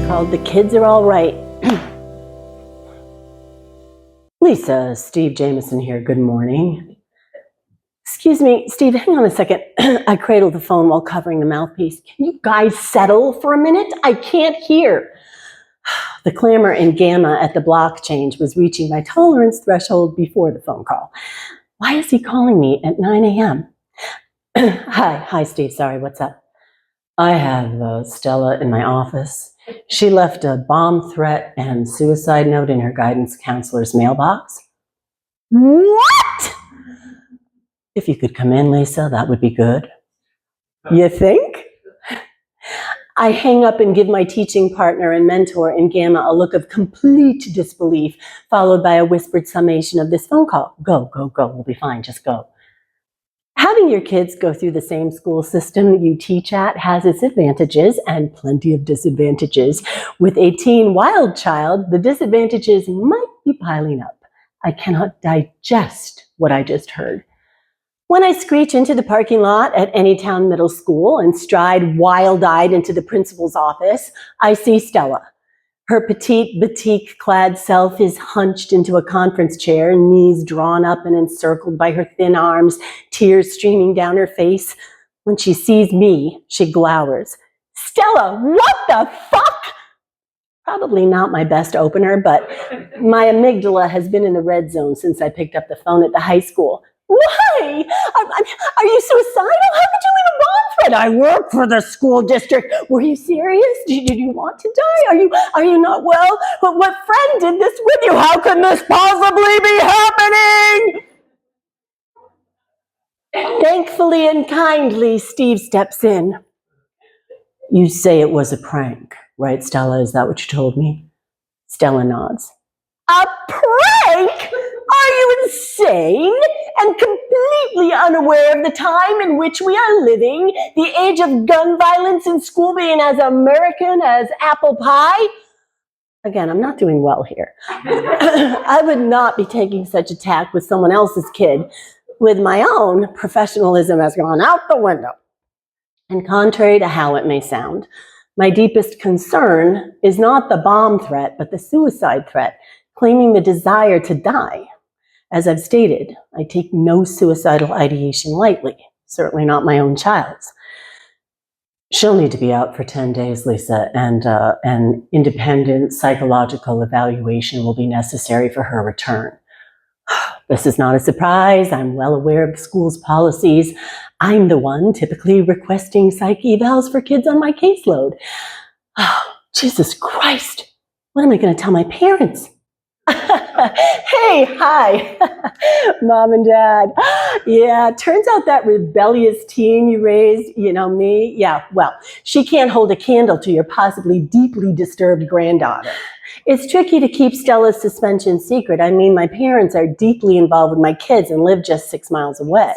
called The Kids Are All Right. Lisa, Steve Jameson here. Good morning. Excuse me, Steve, hang on a second. I cradled the phone while covering the mouthpiece. Can you guys settle for a minute? I can't hear. The clamor in Gamma at the block change was reaching my tolerance threshold before the phone call. Why is he calling me at 9 a.m.? Hi, Steve. Sorry, what's up? I have Stella in my office. She left a bomb threat and suicide note in her guidance counselor's mailbox. What? If you could come in, Lisa, that would be good. You think? I hang up and give my teaching partner and mentor in Gamma a look of complete disbelief, followed by a whispered summation of this phone call. Go. We'll be fine. Just go. Having your kids go through the same school system you teach at has its advantages and plenty of disadvantages. With a teen wild child, the disadvantages might be piling up. I cannot digest what I just heard. When I screech into the parking lot at Anytown Middle School and stride wild-eyed into the principal's office, I see Stella. Her petite, batik-clad self is hunched into a conference chair, knees drawn up and encircled by her thin arms, tears streaming down her face. When she sees me, she glowers. Stella, what the fuck? Probably not my best opener, but my amygdala has been in the red zone since I picked up the phone at the high school. Why? Are you suicidal? How could you leave a bomb threat? I work for the school district. Were you serious? Did you want to die? Are you not well? What friend did this with you? How could this possibly be happening? Thankfully and kindly, Steve steps in. You say it was a prank, right, Stella? Is that what you told me? Stella nods. A prank? Are you insane and completely unaware of the time in which we are living, the age of gun violence in school being as American as apple pie? Again, I'm not doing well here. I would not be taking such a tack with someone else's kid. With my own, professionalism has gone out the window. And contrary to how it may sound, my deepest concern is not the bomb threat, but the suicide threat, claiming the desire to die. As I've stated, I take no suicidal ideation lightly, certainly not my own child's. She'll need to be out for 10 days, Lisa, and an independent psychological evaluation will be necessary for her return. This is not a surprise. I'm well aware of the school's policies. I'm the one typically requesting psych evals for kids on my caseload. Oh, Jesus Christ. What am I going to tell my parents? Hey, hi, Mom and Dad. Yeah, turns out that rebellious teen you raised, you know me, yeah, well, she can't hold a candle to your possibly deeply disturbed granddaughter. It's tricky to keep Stella's suspension secret. I mean, my parents are deeply involved with my kids and live just 6 miles away.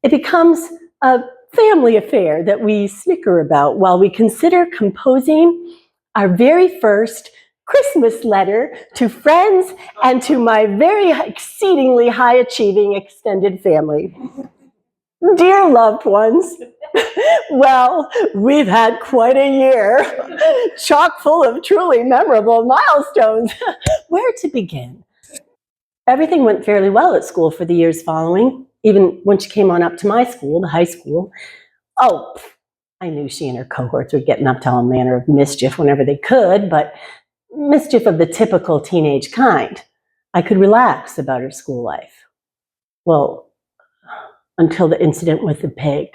It becomes a family affair that we snicker about while we consider composing our very first Christmas letter to friends and to my very exceedingly high-achieving extended family. Dear loved ones, well, we've had quite a year, chock full of truly memorable milestones. Where to begin? Everything went fairly well at school for the years following, even when she came on up to my school, the high school. Oh, I knew she and her cohorts were getting up to all manner of mischief whenever they could, but mischief of the typical teenage kind. I could relax about her school life. Well, until the incident with the pig.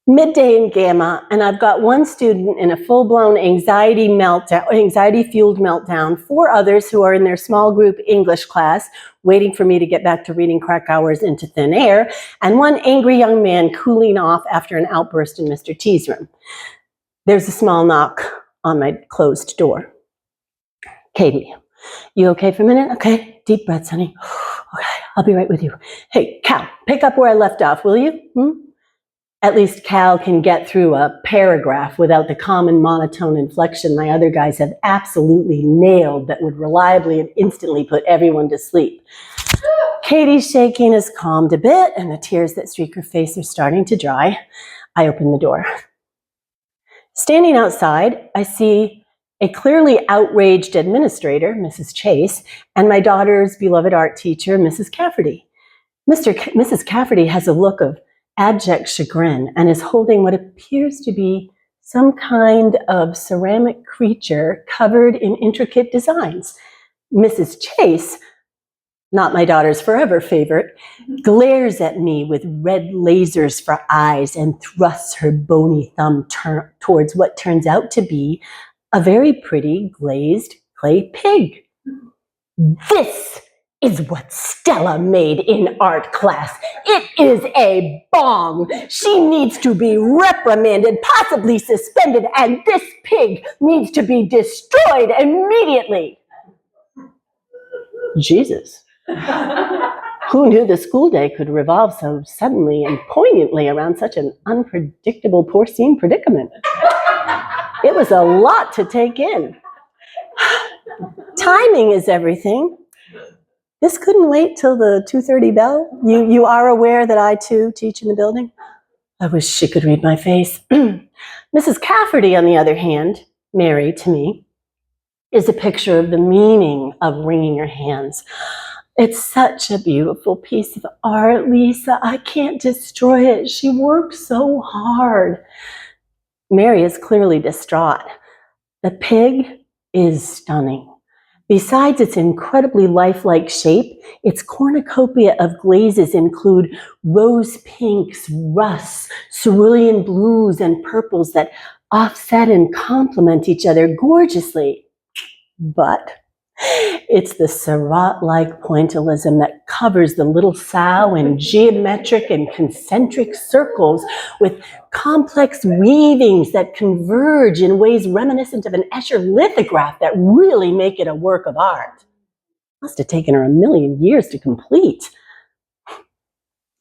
Midday in Gamma, and I've got one student in a full-blown anxiety-fueled meltdown, 4 others who are in their small group English class, waiting for me to get back to reading crack hours into thin air, and one angry young man cooling off after an outburst in Mr. T's room. There's a small knock on my closed door. Katie, you okay for a minute? Okay, deep breaths, honey. Okay, I'll be right with you. Hey, Cal, pick up where I left off, will you? At least Cal can get through a paragraph without the common monotone inflection my other guys have absolutely nailed that would reliably and instantly put everyone to sleep. Katie's shaking has calmed a bit, and the tears that streak her face are starting to dry. I open the door. Standing outside, I see a clearly outraged administrator, Mrs. Chase, and my daughter's beloved art teacher, Mrs. Cafferty. Mrs. Cafferty has a look of abject chagrin and is holding what appears to be some kind of ceramic creature covered in intricate designs. Mrs. Chase, not my daughter's forever favorite, glares at me with red lasers for eyes and thrusts her bony thumb towards what turns out to be a very pretty glazed clay pig. This is what Stella made in art class. It is a bong. She needs to be reprimanded, possibly suspended, and this pig needs to be destroyed immediately. Jesus. Who knew the school day could revolve so suddenly and poignantly around such an unpredictable porcine predicament? It was a lot to take in. Timing is everything. This couldn't wait till the 2:30 bell. You are aware that I, too, teach in the building? I wish she could read my face. Mrs. Cafferty, on the other hand, Mary to me, is a picture of the meaning of wringing your hands. It's such a beautiful piece of art, Lisa. I can't destroy it. She worked so hard. Mary is clearly distraught. The pig is stunning. Besides its incredibly lifelike shape, its cornucopia of glazes include rose pinks, rusts, cerulean blues, and purples that offset and complement each other gorgeously. But it's the Seurat-like pointillism that covers the little sow in geometric and concentric circles with complex weavings that converge in ways reminiscent of an Escher lithograph that really make it a work of art. Must have taken her 1,000,000 years to complete.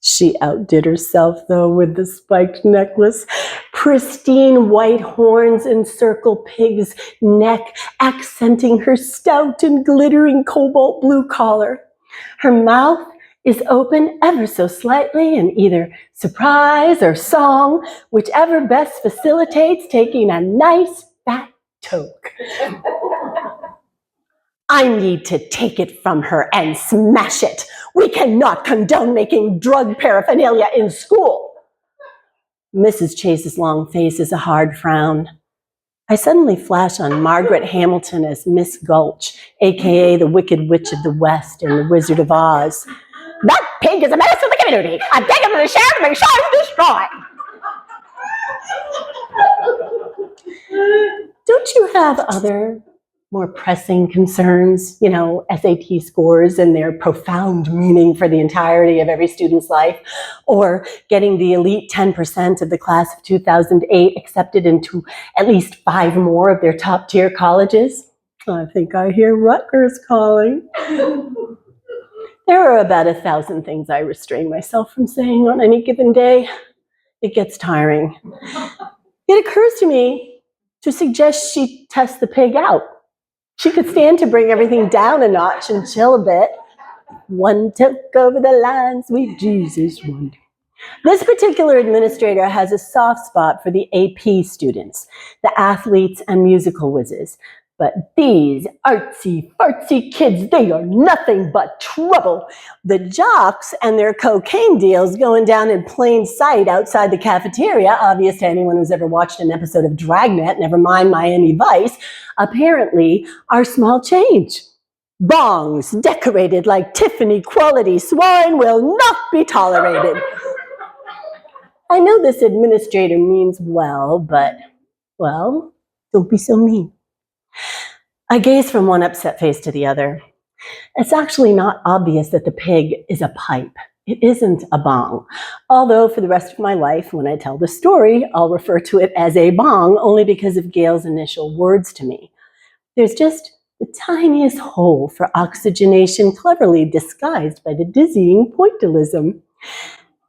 She outdid herself, though, with the spiked necklace. Pristine white horns encircle Pig's neck, accenting her stout and glittering cobalt blue collar. Her mouth is open ever so slightly in either surprise or song, whichever best facilitates taking a nice fat toke. I need to take it from her and smash it. We cannot condone making drug paraphernalia in school. Mrs. Chase's long face is a hard frown. I suddenly flash on Margaret Hamilton as Miss Gulch, aka the Wicked Witch of the West in The Wizard of Oz. That pig is a menace to the community. I beg him to share to make sure he's destroyed. Don't you have other more pressing concerns, SAT scores and their profound meaning for the entirety of every student's life, or getting the elite 10% of the class of 2008 accepted into at least 5 more of their top-tier colleges? I think I hear Rutgers calling. There are about 1,000 things I restrain myself from saying on any given day. It gets tiring. It occurs to me to suggest she test the pig out. She could stand to bring everything down a notch and chill a bit. One took over the line, sweet Jesus wonder. This particular administrator has a soft spot for the AP students, the athletes and musical whizzes. But these artsy-fartsy kids, they are nothing but trouble. The jocks and their cocaine deals going down in plain sight outside the cafeteria, obvious to anyone who's ever watched an episode of Dragnet, never mind Miami Vice, apparently are small change. Bongs decorated like Tiffany quality swine will not be tolerated. I know this administrator means well, but, well, don't be so mean. I gaze from one upset face to the other. It's actually not obvious that the pig is a pipe. It isn't a bong. Although for the rest of my life, when I tell the story, I'll refer to it as a bong only because of Gail's initial words to me. There's just the tiniest hole for oxygenation cleverly disguised by the dizzying pointillism.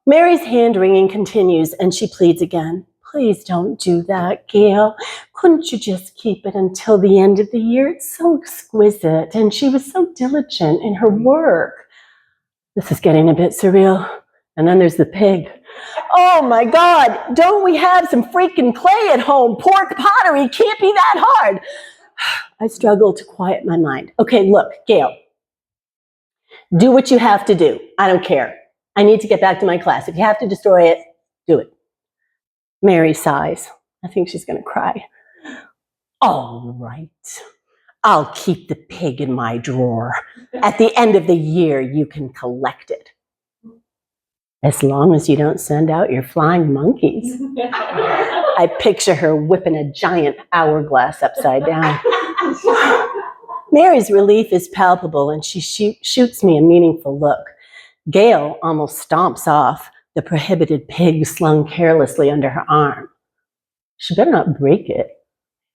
Mary's hand-wringing continues and she pleads again. Please don't do that, Gail. Couldn't you just keep it until the end of the year? It's so exquisite, and she was so diligent in her work. This is getting a bit surreal. And then there's the pig. Oh my God, don't we have some freaking clay at home? Pork pottery can't be that hard. I struggle to quiet my mind. Okay, look, Gail, do what you have to do. I don't care. I need to get back to my class. If you have to destroy it, do it. Mary sighs. I think she's going to cry. All right. I'll keep the pig in my drawer. At the end of the year, you can collect it. As long as you don't send out your flying monkeys. I picture her whipping a giant hourglass upside down. Mary's relief is palpable, and she shoots me a meaningful look. Gail almost stomps off, the prohibited pig slung carelessly under her arm. She better not break it.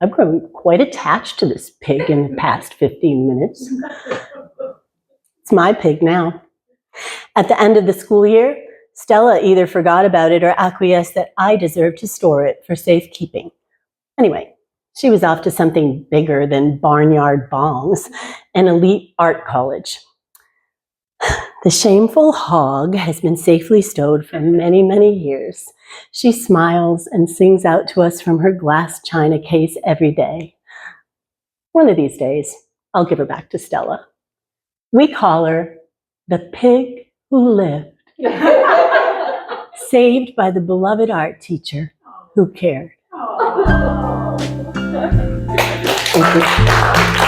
I've grown quite attached to this pig in the past 15 minutes. It's my pig now. At the end of the school year, Stella either forgot about it or acquiesced that I deserved to store it for safekeeping. Anyway, she was off to something bigger than barnyard bongs, an elite art college. The shameful hog has been safely stowed for many, many years. She smiles and sings out to us from her glass china case every day. One of these days, I'll give her back to Stella. We call her the pig who lived, saved by the beloved art teacher who cared. Thank you.